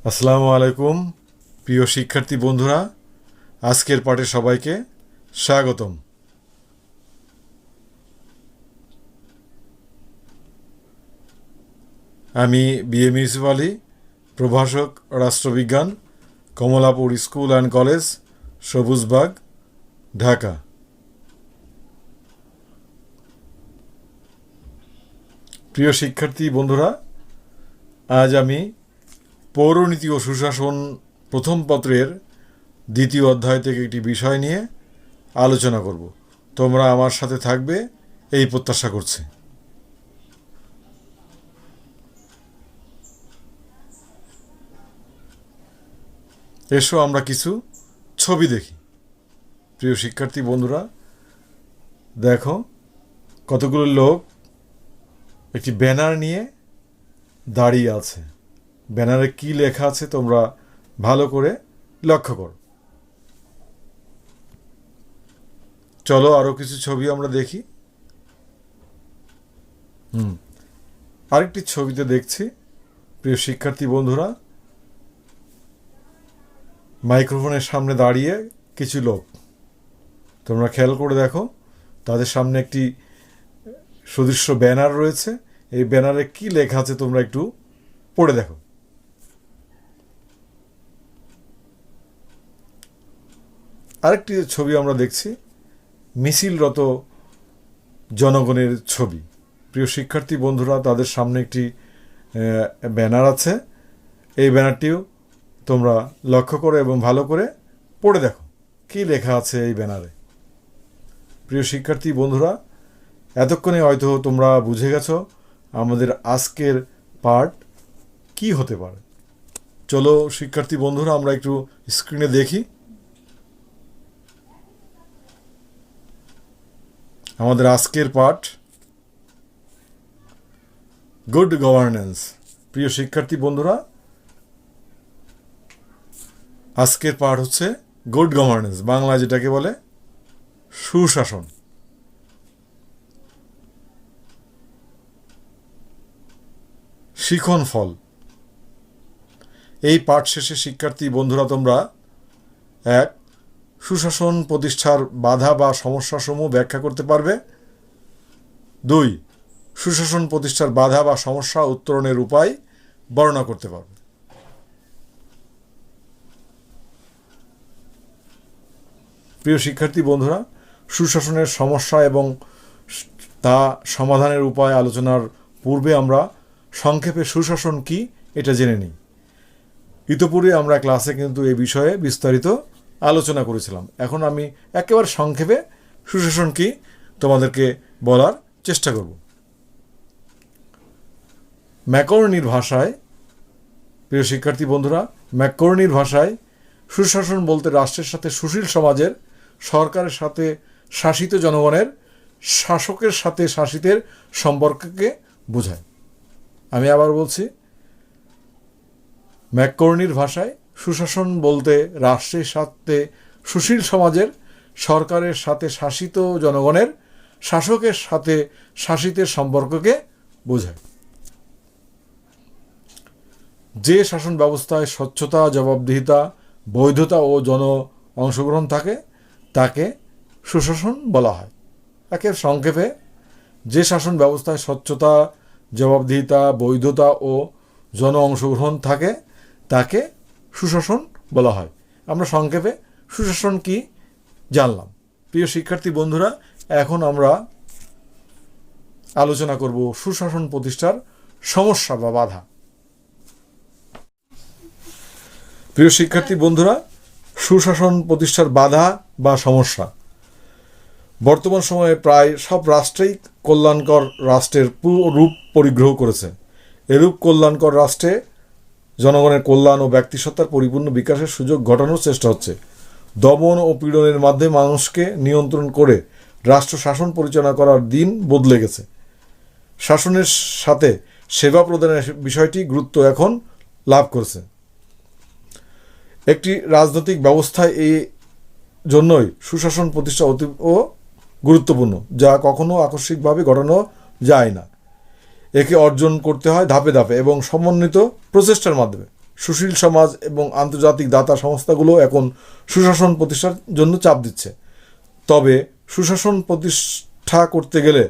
আসসালামু আলাইকুম প্রিয় শিক্ষার্থী বন্ধুরা, আজকের পাঠে সবাইকে স্বাগতম। আমি বিএম ইউসুফ আলী, প্রভাষক রাষ্ট্রবিজ্ঞান, Kamalapur school and college, Sabujbagh, Dhaka. প্রিয় শিক্ষার্থী বন্ধুরা, আজ আমি পৌরনীতি ও সুশাসন প্রথম পত্রের দ্বিতীয় অধ্যায় থেকে একটি বিষয় নিয়ে আলোচনা করব। তোমরা আমার সাথে থাকবে এই প্রত্যাশা করছি। এসো আমরা কিছু ছবি দেখি। প্রিয় শিক্ষার্থী বন্ধুরা, দেখো কতগুলো লোক একটি ব্যানার নিয়ে দাঁড়িয়ে আছে। ব্যানারে কি লেখা আছে তোমরা ভালো করে লক্ষ্য করো। চলো আরও কিছু ছবি আমরা দেখি। আরেকটি ছবিতে দেখছি প্রিয় শিক্ষার্থী বন্ধুরা, মাইক্রোফোনের সামনে দাঁড়িয়ে কিছু লোক। তোমরা খেয়াল করে দেখো, তাদের সামনে একটি সুদৃশ্য ব্যানার রয়েছে। এই ব্যানারে কি লেখা আছে তোমরা একটু পড়ে দেখো। আরেকটি ছবি আমরা দেখছি মিছিলরত জনগণের ছবি। প্রিয় শিক্ষার্থী বন্ধুরা, তাদের সামনে একটি ব্যানার আছে। এই ব্যানারটিও তোমরা লক্ষ্য করো এবং ভালো করে পড়ে দেখো কি লেখা আছে এই ব্যানারে। প্রিয় শিক্ষার্থী বন্ধুরা, এতক্ষণে হয়তো তোমরা বুঝে গেছো আমাদের আজকের পাঠ কি হতে পারে। চলো শিক্ষার্থী বন্ধুরা, আমরা একটু স্ক্রিনে দেখি। আমাদের আজকের পাঠ গুড গভর্নেন্স। প্রিয় শিক্ষার্থী বন্ধুরা, আজকের পাঠ হচ্ছে গুড গভর্নেন্স, বাংলায় যেটাকে বলে সুশাসন। শিখন ফল। এই পাঠ শেষে শিক্ষার্থী বন্ধুরা তোমরা 1. সুশাসন প্রতিষ্ঠার বাধা বা সমস্যাসমূহ ব্যাখ্যা করতে পারবে। 2. সুশাসন প্রতিষ্ঠার বাধা বা সমস্যা উত্তরণের উপায় বর্ণনা করতে পারবে। প্রিয় শিক্ষার্থী বন্ধুরা, সুশাসনের সমস্যা এবং তা সমাধানের উপায় আলোচনার পূর্বে আমরা সংক্ষেপে সুশাসন কি এটা জেনে নিই। ইতোপূর্বে আমরা ক্লাসে কিন্তু এই বিষয়ে বিস্তারিত আলোচনা করেছিলাম। এখন আমি একেবারে সংক্ষেপে সুশাসন কি তোমাদেরকে বলার চেষ্টা করব। ম্যাকর্নির ভাষায়, প্রিয় শিক্ষার্থী বন্ধুরা, ম্যাকর্নির ভাষায় সুশাসন বলতে রাষ্ট্রের সাথে সুশীল সমাজের, সরকারের সাথে শাসিত জনগণের, শাসকের সাথে শাসিতের সম্পর্ককে বোঝায়। আমি আবার বলছি, ম্যাকর্নির ভাষায় সুশাসন বলতে রাষ্ট্রের সাথে সুশীল সমাজের, সরকারের সাথে শাসিত জনগণের, শাসকের সাথে শাসিতের সম্পর্ককে বোঝায়। যে শাসন ব্যবস্থায় স্বচ্ছতা, জবাবদিহিতা, বৈধতা ও জন অংশগ্রহণ থাকে তাকে সুশাসন বলা হয়। একে সংক্ষেপে, যে শাসন ব্যবস্থায় স্বচ্ছতা, জবাবদিহিতা, বৈধতা ও জন অংশগ্রহণ থাকে তাকে সুশাসন বলা হয়। আমরা সংক্ষেপে সুশাসন কি জানলাম। প্রিয় শিক্ষার্থী বন্ধুরা, এখন আমরা আলোচনা করব সুশাসন প্রতিষ্ঠার সমস্যা বা বাধা। প্রিয় শিক্ষার্থী বন্ধুরা, সুশাসন প্রতিষ্ঠার বাধা বা সমস্যা। বর্তমান সময়ে প্রায় সব রাষ্ট্রেই কল্যাণকর রাষ্ট্রের রূপ পরিগ্রহ করেছে। এরূপ কল্যাণকর রাষ্ট্রে জনগণের কল্যাণ ও ব্যক্তিসত্তার পরিপূর্ণ বিকাশের সুযোগ ঘটানোর চেষ্টা হচ্ছে। দমন ও পীড়নের মাধ্যমে মানুষকে নিয়ন্ত্রণ করে রাষ্ট্র শাসন পরিচালনা করার দিন বদলে গেছে। শাসনের সাথে সেবা প্রদানের বিষয়টি গুরুত্ব এখন লাভ করেছে। একটি রাজনৈতিক ব্যবস্থায় এই জন্যই সুশাসন প্রতিষ্ঠা অতি গুরুত্বপূর্ণ, যা কখনো আকস্মিকভাবে ঘটানো যায় না। একে অর্জন করতে হয় ধাপে ধাপে এবং সমন্বিত প্রচেষ্টার মাধ্যমে। সুশীল সমাজ এবং আন্তর্জাতিক দাতা সংস্থাগুলো এখন সুশাসন প্রতিষ্ঠার জন্য চাপ দিচ্ছে। তবে সুশাসন প্রতিষ্ঠা করতে গেলে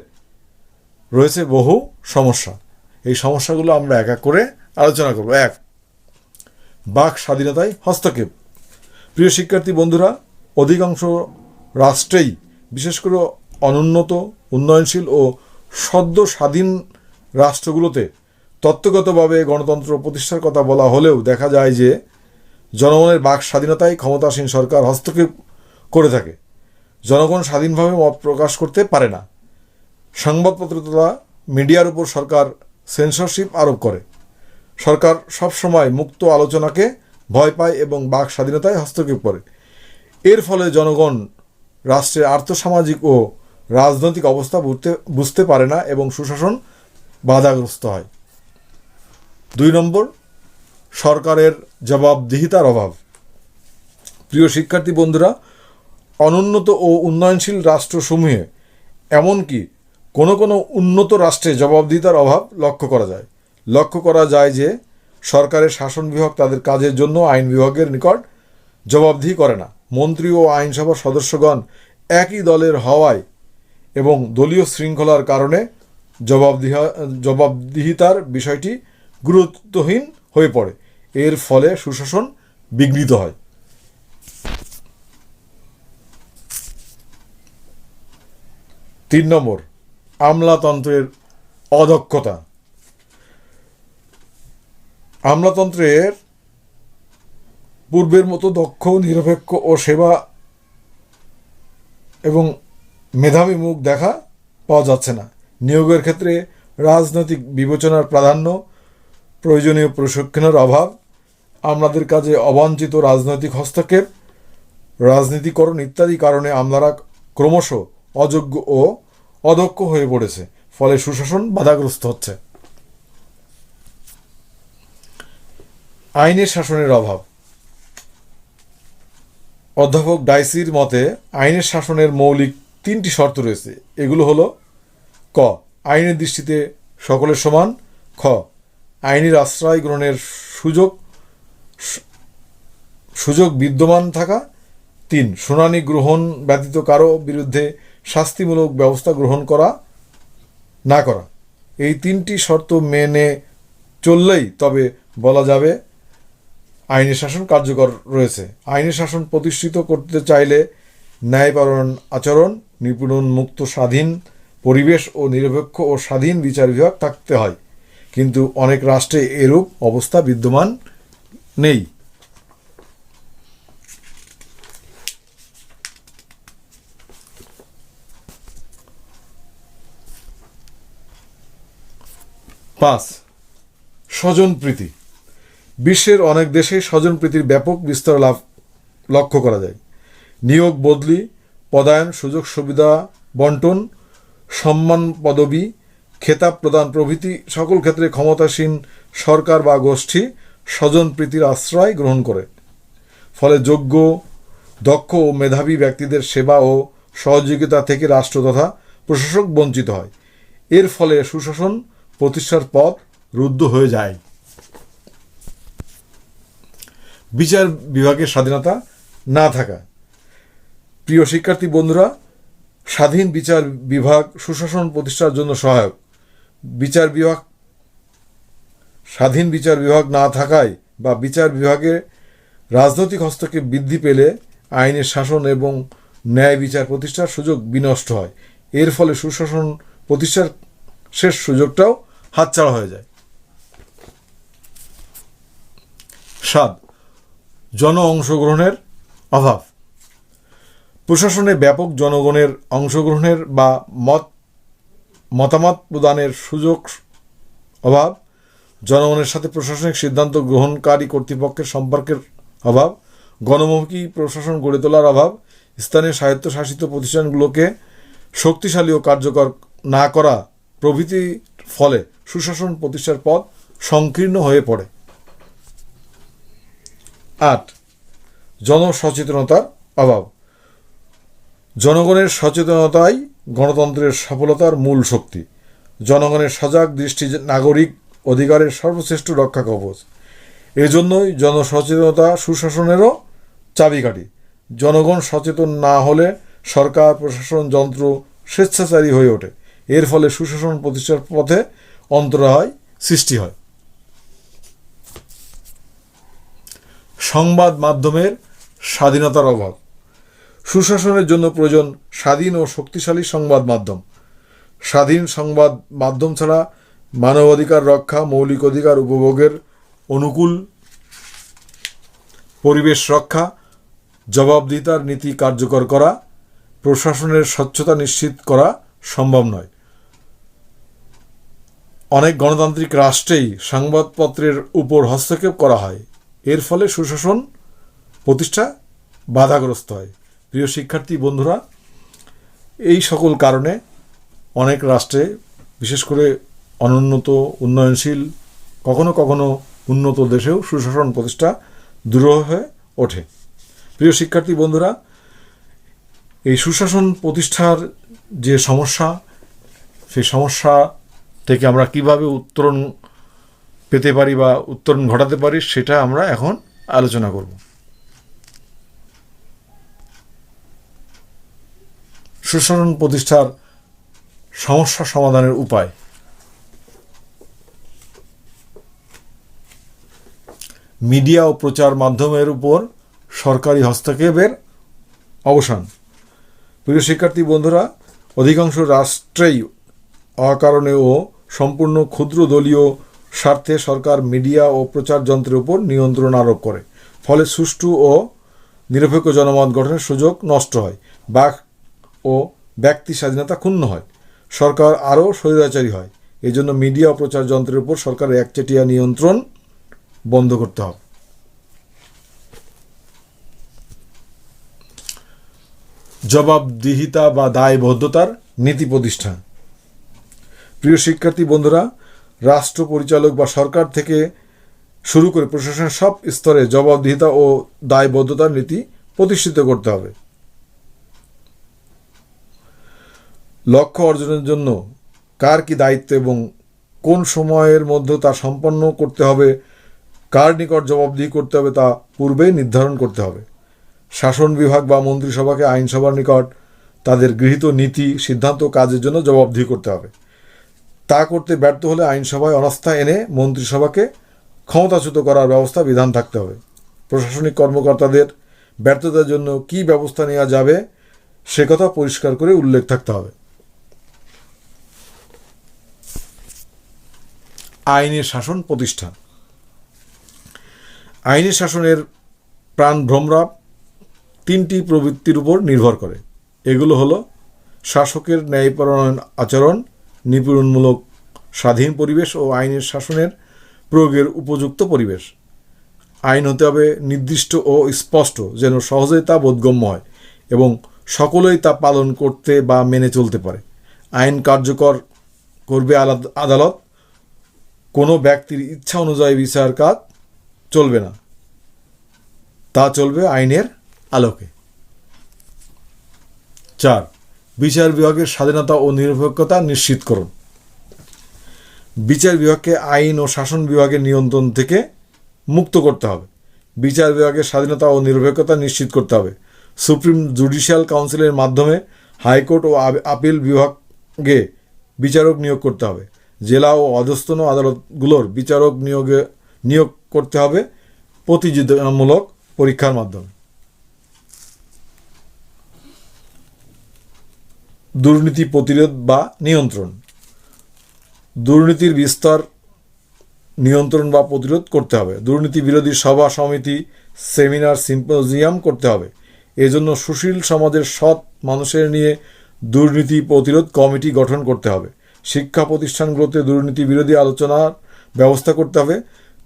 রয়েছে বহু সমস্যা। এই সমস্যাগুলো আমরা এক এক করে আলোচনা করব। 1. বাক স্বাধীনতায় হস্তক্ষেপ। প্রিয় শিক্ষার্থী বন্ধুরা, অধিকাংশ রাষ্ট্রেই, বিশেষ করে অনুন্নত, উন্নয়নশীল ও সদ্য স্বাধীন রাষ্ট্রগুলোতে তত্ত্বগতভাবে গণতন্ত্র প্রতিষ্ঠার কথা বলা হলেও দেখা যায় যে জনগণের বাক স্বাধীনতায় ক্ষমতাসীন সরকার হস্তক্ষেপ করে থাকে। জনগণ স্বাধীনভাবে মত প্রকাশ করতে পারে না। সংবাদপত্র তথা মিডিয়ার উপর সরকার সেন্সরশিপ আরোপ করে। সরকার সবসময় মুক্ত আলোচনাকে ভয় পায় এবং বাক স্বাধীনতায় হস্তক্ষেপ করে। এর ফলে জনগণ রাষ্ট্রের আর্থসামাজিক ও রাজনৈতিক অবস্থা বুঝতে পারে না এবং সুশাসন বাধাগ্রস্ত হয়। 2 নম্বর, সরকারের জবাবদিহিতার অভাব। প্রিয় শিক্ষার্থী বন্ধুরা, অনুন্নত ও উন্নয়নশীল রাষ্ট্রসমূহে, এমনকি কোনো কোনো উন্নত রাষ্ট্রে জবাবদিহিতার অভাব লক্ষ্য করা যায় যে সরকারের শাসন বিভাগ তাদের কাজের জন্য আইন বিভাগের নিকট জবাবদিহি করে না। মন্ত্রী ও আইনসভার সদস্যগণ একই দলের হওয়ায় এবং দলীয় শৃঙ্খলার কারণে জবাবদিহিতার বিষয়টি গুরুত্বহীন হয়ে পড়ে। এর ফলে সুশাসন বিঘ্নিত হয়। 3 নম্বর, আমলাতন্ত্রের অদক্ষতা। আমলাতন্ত্রের পূর্বের মতো দক্ষ, নিরপেক্ষ ও সেবা এবং মেধাবী মুখ দেখা পাওয়া যাচ্ছে না। নিয়োগের ক্ষেত্রে রাজনৈতিক বিবেচনার প্রাধান্য, প্রয়োজনীয় প্রশিক্ষণের অভাব, আমলাদের কাজে অবাঞ্ছিত রাজনৈতিক হস্তক্ষেপ, রাজনীতিকরণ ইত্যাদি কারণে আমলারা ক্রমশ অযোগ্য ও অদক্ষ হয়ে পড়েছে। ফলে সুশাসন বাধাগ্রস্ত হচ্ছে। আইনের শাসনের অভাব। অধ্যাপক ডাইসির মতে আইনের শাসনের মৌলিক 3টি শর্ত রয়েছে। এগুলো হলো: ক, আইনের দৃষ্টিতে সকলের সমান। খ, আইনের আশ্রয় গ্রহণের সুযোগ বিদ্যমান থাকা। 3, শুনানি গ্রহণ ব্যতীত কারো বিরুদ্ধে শাস্তিমূলক ব্যবস্থা গ্রহণ না করা। এই 3টি শর্ত মেনে চললেই তবে বলা যাবে আইনের শাসন কার্যকর রয়েছে। আইনের শাসন প্রতিষ্ঠিত করতে চাইলে ন্যায়পরায়ণ আচরণ, নিপীড়ন মুক্ত স্বাধীন পরিবেশ ও নিরপেক্ষ ও স্বাধীন বিচার বিভাগ থাকতে হয়। কিন্তু অনেক রাষ্ট্রে এরূপ অবস্থা বিদ্যমান নেই। পাঁচ, স্বজনপ্রীতি। বিশ্বের অনেক দেশে স্বজনপ্রীতির ব্যাপক বিস্তার লক্ষ্য করা যায়। নিয়োগ, বদলি, পদায়ন, সুযোগ সুবিধা বন্টন, সম্মান, পদবি, খেতাব প্রদান প্রভৃতি সকল ক্ষেত্রে ক্ষমতাসীন সরকার বা গোষ্ঠী স্বজনপ্রীতির আশ্রয় গ্রহণ করে। ফলে যোগ্য, দক্ষ ও মেধাবী ব্যক্তিদের সেবা ও সহযোগিতা থেকে রাষ্ট্র তথা প্রশাসক বঞ্চিত হয়। এর ফলে সুশাসন প্রতিষ্ঠার পথ রুদ্ধ হয়ে যায়। বিচার বিভাগের স্বাধীনতা না থাকা। প্রিয় শিক্ষার্থী বন্ধুরা, স্বাধীন বিচার বিভাগ সুশাসন প্রতিষ্ঠার জন্য সহায়ক। স্বাধীন বিচার বিভাগ না থাকায় বা বিচার বিভাগে রাজনৈতিক হস্তক্ষেপ বৃদ্ধি পেলে আইনের শাসন এবং ন্যায় বিচার প্রতিষ্ঠার সুযোগ বিনষ্ট হয়। এর ফলে সুশাসন প্রতিষ্ঠার শেষ সুযোগটাও হাতছাড়া হয়ে যায়। 7, জন অংশগ্রহণের অভাব। প্রশাসনে ব্যাপক জনগণের অংশগ্রহণের বা মতামত প্রদানের সুযোগ অভাব, জনগণের সাথে প্রশাসনিক সিদ্ধান্ত গ্রহণকারী কর্তৃপক্ষের সম্পর্কের অভাব, গণমুখী প্রশাসন গড়ে তোলার অভাব, স্থানীয় স্বায়ত্তশাসিত প্রতিষ্ঠানগুলোকে শক্তিশালী ও কার্যকর না করা প্রভৃতির ফলে সুশাসন প্রতিষ্ঠার পথ সংকীর্ণ হয়ে পড়ে। 8, জনসচেতনতার অভাব। জনগণের সচেতনতাই গণতন্ত্রের সফলতার মূল শক্তি। জনগণের সজাগ দৃষ্টি নাগরিক অধিকারের সর্বশ্রেষ্ঠ রক্ষা কবচ। এজন্যই জনসচেতনতা সুশাসনেরও চাবিকাঠি। জনগণ সচেতন না হলে সরকার প্রশাসন যন্ত্র স্বেচ্ছাচারী হয়ে ওঠে। এর ফলে সুশাসন প্রতিষ্ঠার পথে অন্তরায় সৃষ্টি হয়। সংবাদ মাধ্যমের স্বাধীনতার অভাব। সুশাসনের জন্য প্রয়োজন স্বাধীন ও শক্তিশালী সংবাদ মাধ্যম। স্বাধীন সংবাদ মাধ্যম ছাড়া মানবাধিকার রক্ষা, মৌলিক অধিকার উপভোগের অনুকূল পরিবেশ রক্ষা, জবাবদিহিতার নীতি কার্যকর করা, প্রশাসনের স্বচ্ছতা নিশ্চিত করা সম্ভব নয়। অনেক গণতান্ত্রিক রাষ্ট্রেই সংবাদপত্রের উপর হস্তক্ষেপ করা হয়। এর ফলে সুশাসন প্রতিষ্ঠা বাধাগ্রস্ত হয়। প্রিয় শিক্ষার্থী বন্ধুরা, এই সকল কারণে অনেক রাষ্ট্রে, বিশেষ করে অনুন্নত উন্নয়নশীল, কখনো কখনো উন্নত দেশেও সুশাসন প্রতিষ্ঠা দুরূহ হয়ে ওঠে। প্রিয় শিক্ষার্থী বন্ধুরা, এই সুশাসন প্রতিষ্ঠার যে সমস্যা, সেই সমস্যা থেকে আমরা কিভাবে উত্তরণ পেতে পারি বা উত্তরণ ঘটাতে পারি, সেটা আমরা এখন আলোচনা করব। সুশাসন প্রতিষ্ঠার সমস্যা সমাধানের উপায়। মিডিয়া ও প্রচার মাধ্যমের উপর সরকারি হস্তক্ষেপের অবসান। প্রিয় শিক্ষার্থী বন্ধুরা, অধিকাংশ রাষ্ট্রেই অকারণে ও সম্পূর্ণ ক্ষুদ্র দলীয় স্বার্থে সরকার মিডিয়া ও প্রচার যন্ত্রের উপর নিয়ন্ত্রণ আরোপ করে। ফলে সুষ্ঠু ও নিরপেক্ষ জনমত গঠনের সুযোগ নষ্ট হয়, বাক ও ব্যক্তি স্বাধীনতা ক্ষুণ্ণ হয়, সরকার আরও স্বৈরাচারী হয়। এই জন্য মিডিয়া ও প্রচার যন্ত্রের উপর সরকারের একচেটিয়া নিয়ন্ত্রণ বন্ধ করতে হবে। জবাবদিহিতা বা দায়বদ্ধতার নীতি প্রতিষ্ঠা। প্রিয় শিক্ষার্থী বন্ধুরা, রাষ্ট্র পরিচালক বা সরকার থেকে শুরু করে প্রশাসনের সব স্তরে জবাবদিহিতা ও দায়বদ্ধতার নীতি প্রতিষ্ঠিত করতে হবে। লক্ষ্য অর্জনের জন্য কার কি দায়িত্ব এবং কোন সময়ের মধ্যে তা সম্পন্ন করতে হবে, কার নিকট জবাবদিহি করতে হবে, তা পূর্বেই নির্ধারণ করতে হবে। শাসন বিভাগ বা মন্ত্রিসভাকে আইনসভার নিকট তাদের গৃহীত নীতি, সিদ্ধান্ত, কাজের জন্য জবাবদিহি করতে হবে। তা করতে ব্যর্থ হলে আইনসভায় অনাস্থা এনে মন্ত্রিসভাকে ক্ষমতাচ্যুত করার ব্যবস্থা বিধান থাকতে হবে। প্রশাসনিক কর্মকর্তাদের ব্যর্থতার জন্য কী ব্যবস্থা নেওয়া যাবে সে কথা পরিষ্কার করে উল্লেখ থাকতে হবে। আইনের শাসন প্রতিষ্ঠা। আইনের শাসনের প্রাণভ্রমরা তিনটি প্রবৃত্তির উপর নির্ভর করে। এগুলো হলো শাসকের ন্যায়পরায়ণ আচরণ, নিপীড়নমূলক স্বাধীন পরিবেশ ও আইনের শাসনের প্রয়োগের উপযুক্ত পরিবেশ। আইন হতে হবে নির্দিষ্ট ও স্পষ্ট, যেন সহজেই তা বোধগম্য হয় এবং সকলেই তা পালন করতে বা মেনে চলতে পারে। আইন কার্যকর করবে আদালত, কোনো ব্যক্তির ইচ্ছা অনুযায়ী বিচার কাজ চলবে না, তা চলবে আইনের আলোকে। 4. বিচার বিভাগের স্বাধীনতা ও নিরপেক্ষতা নিশ্চিত করুন। বিচার বিভাগকে আইন ও শাসন বিভাগের নিয়ন্ত্রণ থেকে মুক্ত করতে হবে। বিচার বিভাগের স্বাধীনতা ও নিরপেক্ষতা নিশ্চিত করতে হবে। সুপ্রিম জুডিশিয়াল কাউন্সিলের মাধ্যমে হাইকোর্ট ও আপিল বিভাগে বিচারক নিয়োগ করতে হবে। জেলা ও অধস্তন আদালতগুলোর বিচারক নিয়োগ করতে হবে প্রতিযোগিতামূলক পরীক্ষার মাধ্যমে। দুর্নীতি প্রতিরোধ বা নিয়ন্ত্রণ। দুর্নীতির বিস্তার নিয়ন্ত্রণ বা প্রতিরোধ করতে হবে। দুর্নীতি বিরোধী সভা সমিতি, সেমিনার, সিম্পোজিয়াম করতে হবে। এজন্য সুশীল সমাজের সৎ মানুষের নিয়ে দুর্নীতি প্রতিরোধ কমিটি গঠন করতে হবে। শিক্ষা প্রতিষ্ঠানগুলোতে দুর্নীতি বিরোধী আলোচনার ব্যবস্থা করতে হবে।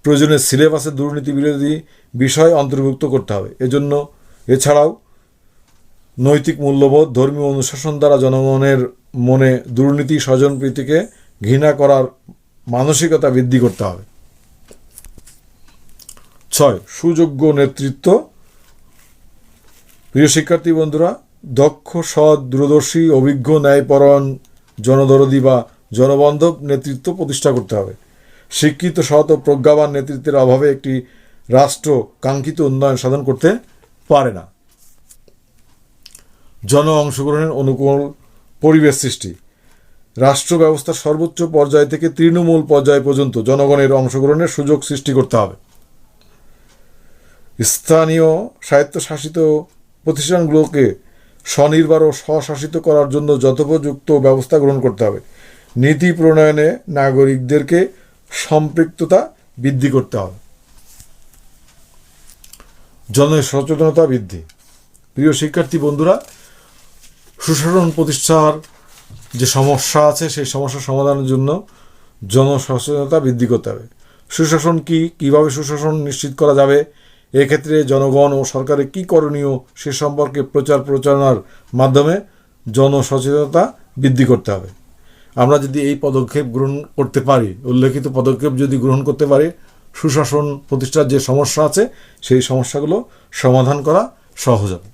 প্রয়োজনে সিলেবাসে দুর্নীতি বিরোধী বিষয় অন্তর্ভুক্ত করতে হবে। এছাড়াও নৈতিক মূল্যবোধ, ধর্মীয় অনুশাসন দ্বারা জনগণের মনে দুর্নীতি, স্বজনপ্রীতিকে ঘৃণা করার মানসিকতা বৃদ্ধি করতে হবে। 6. সুযোগ্য নেতৃত্ব। প্রিয় শিক্ষার্থী বন্ধুরা, দক্ষ, সৎ, দূরদর্শী, অভিজ্ঞ, ন্যায়পরায়ণ, জনদরদী বা জনবান্ধব নেতৃত্ব প্রতিষ্ঠা করতে হবে। শিক্ষিত, সৎ ও প্রজ্ঞাবান নেতৃত্বের অভাবে একটি রাষ্ট্র কাঙ্ক্ষিত উন্নয়ন সাধন করতে পারে না। জন অংশগ্রহণের অনুকূল পরিবেশ সৃষ্টি। রাষ্ট্র ব্যবস্থার সর্বোচ্চ পর্যায় থেকে তৃণমূল পর্যায় পর্যন্ত জনগণের অংশগ্রহণের সুযোগ সৃষ্টি করতে হবে। স্থানীয় স্বায়ত্তশাসিত প্রতিষ্ঠানগুলোকে স্বনির্ভর ও স্বশাসিত করার জন্য যথোপযুক্ত ব্যবস্থা গ্রহণ করতে হবে। নীতি প্রণয়নে নাগরিকদেরকে সম্পৃক্ততা বৃদ্ধি করতে হবে। জনসচেতনতা বৃদ্ধি। প্রিয় শিক্ষার্থী বন্ধুরা, সুশাসন প্রতিষ্ঠার যে সমস্যা আছে সেই সমস্যা সমাধানের জন্য জনসচেতনতা বৃদ্ধি করতে হবে। সুশাসন কি, কিভাবে সুশাসন নিশ্চিত করা যাবে, এক্ষেত্রে জনগণ ও সরকারের কী করণীয় সে সম্পর্কে প্রচার প্রচারণার মাধ্যমে জনসচেতনতা বৃদ্ধি করতে হবে। আমরা যদি এই পদক্ষেপ গ্রহণ করতে পারি, উল্লেখিত পদক্ষেপ যদি গ্রহণ করতে পারি, সুশাসন প্রতিষ্ঠার যে সমস্যা আছে সেই সমস্যাগুলো সমাধান করা সহজ হবে।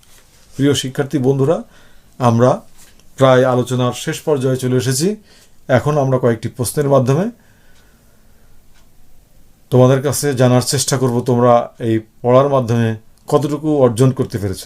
প্রিয় শিক্ষার্থী বন্ধুরা, আমরা প্রায় আলোচনার শেষ পর্যায়ে চলে এসেছি। এখন আমরা কয়েকটি প্রশ্নের মাধ্যমে তোমাদের কাছে জানার চেষ্টা করব তোমরা এই পড়ার মাধ্যমে কতটুকু অর্জন করতে পেরেছ।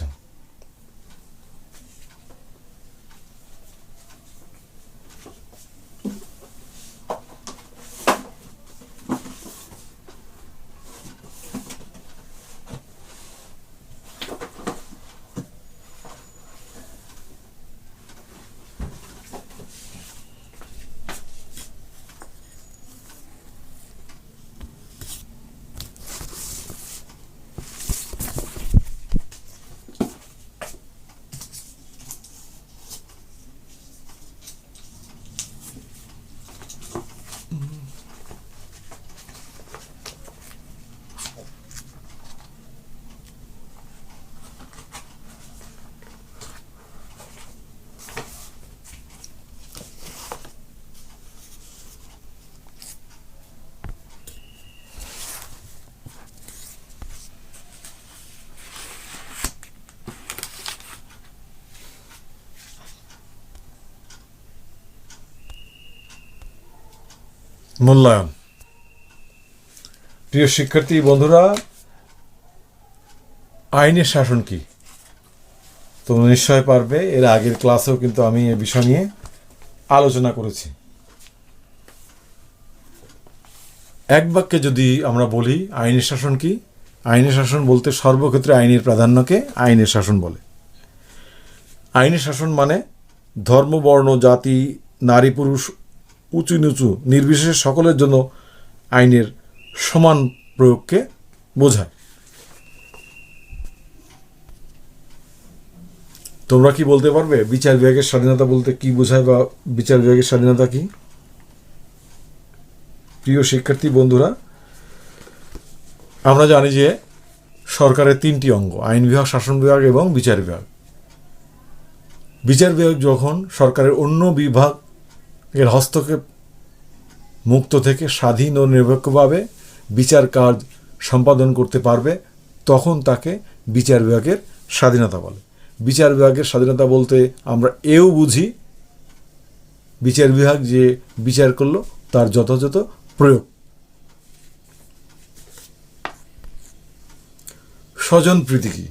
মূল্যায়ন। প্রিয় শিক্ষার্থী বন্ধুরা, আইনের শাসন কি তোমরা নিশ্চয় পারবে। এর আগের ক্লাসেও কিন্তু আমি এ বিষয় নিয়ে আলোচনা করেছি। এক বাক্যে যদি আমরা বলি আইনের শাসন কি, আইনের শাসন বলতে সর্বক্ষেত্রে আইনের প্রাধান্যকে আইনের শাসন বলে। আইনের শাসন মানে ধর্ম, বর্ণ, জাতি, নারী, পুরুষ, উঁচু নিচু নির্বিশেষে সকলের জন্য আইনের সমান প্রয়োগকে বোঝায়। তোমরা কি বলতে পারবে বিচার বিভাগের স্বাধীনতা বলতে কি বোঝায় বা বিচার বিভাগের স্বাধীনতা কি? প্রিয় শিক্ষার্থী বন্ধুরা, আমরা জানি যে সরকারের তিনটি অঙ্গ, আইন বিভাগ, শাসন বিভাগ এবং বিচার বিভাগ। বিচার বিভাগ যখন সরকারের অন্য বিভাগের হস্তক্ষেপ মুক্ত থেকে স্বাধীন ও নিরপেক্ষভাবে বিচার কাজ সম্পাদন করতে পারবে, তখন তাকে বিচার বিভাগের স্বাধীনতা বলে। বিচার বিভাগের স্বাধীনতা বলতে আমরা এও বুঝি বিচার বিভাগ যে বিচার করলো তার যথাযথ প্রয়োগ। স্বজনপ্রীতি কি?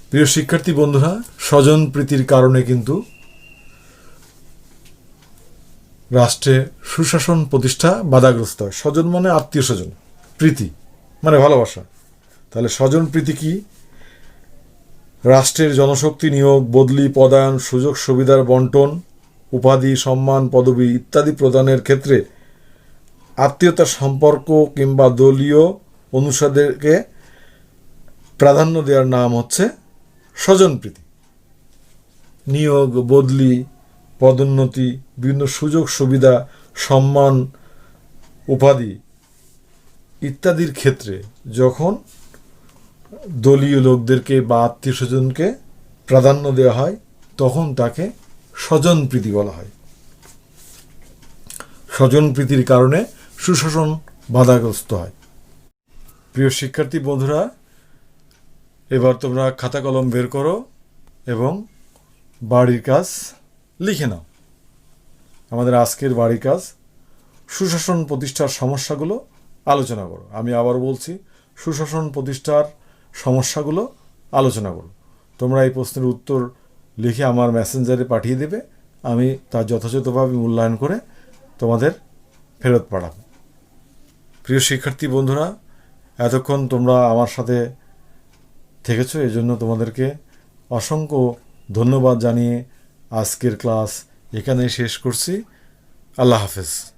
প্রিয় শিক্ষার্থী বন্ধুরা, স্বজনপ্রীতির কারণে কিন্তু রাষ্ট্রে সুশাসন প্রতিষ্ঠা বাধাগ্রস্ত হয়। স্বজন মানে আত্মীয় স্বজন, প্রীতি মানে ভালোবাসা। তাহলে স্বজনপ্রীতি কি? রাষ্ট্রের জনশক্তি নিয়োগ, বদলি, পদায়ন, সুযোগ সুবিধার বন্টন, উপাধি, সম্মান, পদবি ইত্যাদি প্রদানের ক্ষেত্রে আত্মীয়তার সম্পর্ক কিংবা দলীয় অনুসারীদেরকে প্রাধান্য দেওয়ার নাম হচ্ছে স্বজনপ্রীতি। নিয়োগ, বদলি, পদোন্নতি, বিভিন্ন সুযোগ সুবিধা, সম্মান, উপাধি ইত্যাদির ক্ষেত্রে যখন দলীয় লোকদেরকে বা আত্মীয় স্বজনকে প্রাধান্য দেওয়া হয় তখন তাকে স্বজনপ্রীতি বলা হয়। স্বজনপ্রীতির কারণে সুশাসন বাধাগ্রস্ত হয়। প্রিয় শিক্ষার্থী বন্ধুরা, এবার তোমরা খাতা কলম বের করো এবং বাড়ির কাজ লিখে নাও। আমাদের আজকের বাড়ির কাজ সুশাসন প্রতিষ্ঠার সমস্যাগুলো আলোচনা করো। আমি আবার বলছি, সুশাসন প্রতিষ্ঠার সমস্যাগুলো আলোচনা করো। তোমরা এই প্রশ্নের উত্তর লিখে আমার মেসেঞ্জারে পাঠিয়ে দেবে, আমি তার যথাযথভাবে মূল্যায়ন করে তোমাদের ফেরত পাঠাবো। প্রিয় শিক্ষার্থী বন্ধুরা, এতক্ষণ তোমরা আমার সাথে থেকেছো, এই জন্য তোমাদেরকে অসংখ্য ধন্যবাদ জানিয়ে আজকের ক্লাস এখানেই শেষ করছি। আল্লাহ হাফেজ।